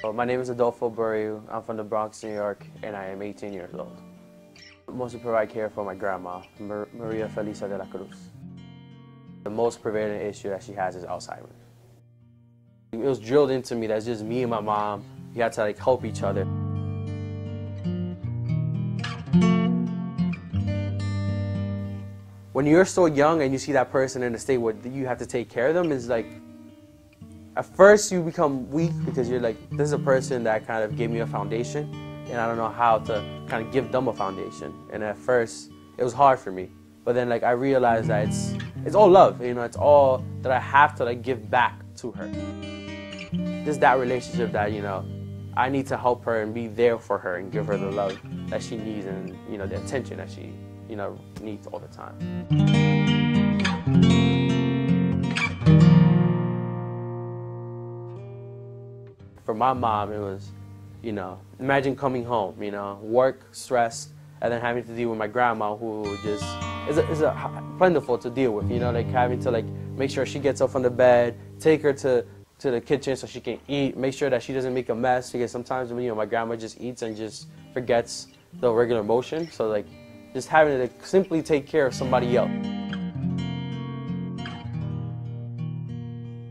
Well, my name is Adolfo Abreu. I'm from the Bronx, New York, and I am 18 years old. I mostly provide care for my grandma, Maria Felisa de la Cruz. The most prevalent issue that she has is Alzheimer. It was drilled into me that it's just me and my mom. You had to help each other. When you're so young and you see that person in a state where you have to take care of them, it's like, at first you become weak because you're like, this is a person that kind of gave me a foundation and I don't know how to kind of give them a foundation. And at first it was hard for me. But then I realized that it's all love, it's all that I have to give back to her. Just that relationship that, I need to help her and be there for her and give her the love that she needs and, the attention that she, needs all the time. For my mom, it was, imagine coming home, work, stressed, and then having to deal with my grandma who just is plentiful to deal with, having to make sure she gets up from the bed, take her to the kitchen so she can eat, make sure that she doesn't make a mess, because sometimes my grandma just eats and just forgets the regular motion. So just having to simply take care of somebody else.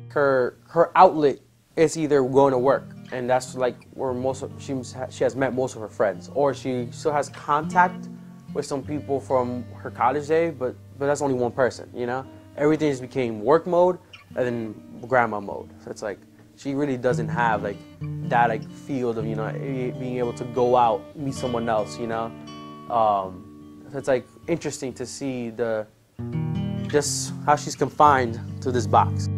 Her outlet is either going to work, and that's where she has met most of her friends, or she still has contact with some people from her college days, but that's only one person, Everything just became work mode and then grandma mode. So it's she really doesn't have that field of being able to go out, meet someone else, So it's interesting to see just how she's confined to this box.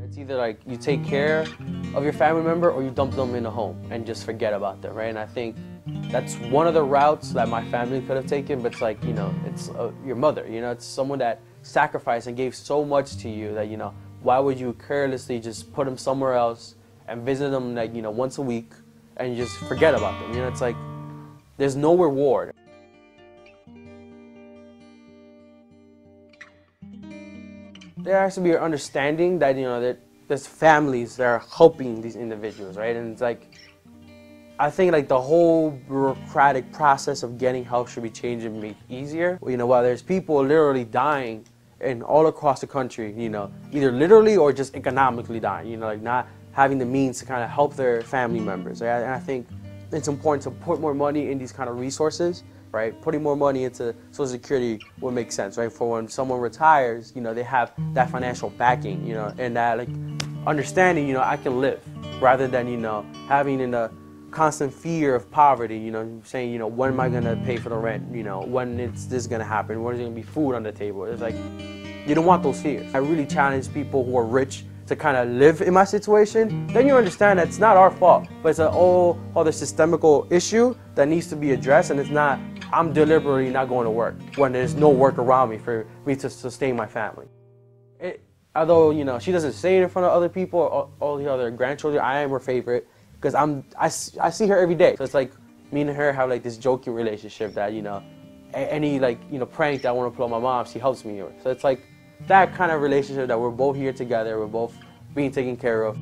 It's either you take care of your family member or you dump them in a home and just forget about them, right? And I think that's one of the routes that my family could have taken, but it's your mother, it's someone that sacrificed and gave so much to you that, why would you carelessly just put them somewhere else and visit them once a week and you just forget about them? It's there's no reward. There has to be an understanding that, that there's families that are helping these individuals, right? And it's I think the whole bureaucratic process of getting help should be changed and made easier. While there's people literally dying all across the country, either literally or just economically dying, not having the means to kind of help their family members. Right? And I think it's important to put more money in these kind of resources, right? Putting more money into Social Security would make sense, right? For when someone retires, they have that financial backing, and that understanding, I can live, rather than, having in a constant fear of poverty, saying, when am I going to pay for the rent? When is this going to happen? When is there going to be food on the table? It's you don't want those fears. I really challenge people who are rich to kind of live in my situation. Then you understand that it's not our fault, but it's a whole other systemical issue that needs to be addressed, and it's not, I'm deliberately not going to work when there's no work around me for me to sustain my family. Although, she doesn't say it in front of other people or all the other grandchildren, I am her favorite, because I see her every day. So it's me and her have this joking relationship that, any prank that I want to pull on my mom, she helps me with. So it's that kind of relationship that we're both here together, we're both being taken care of.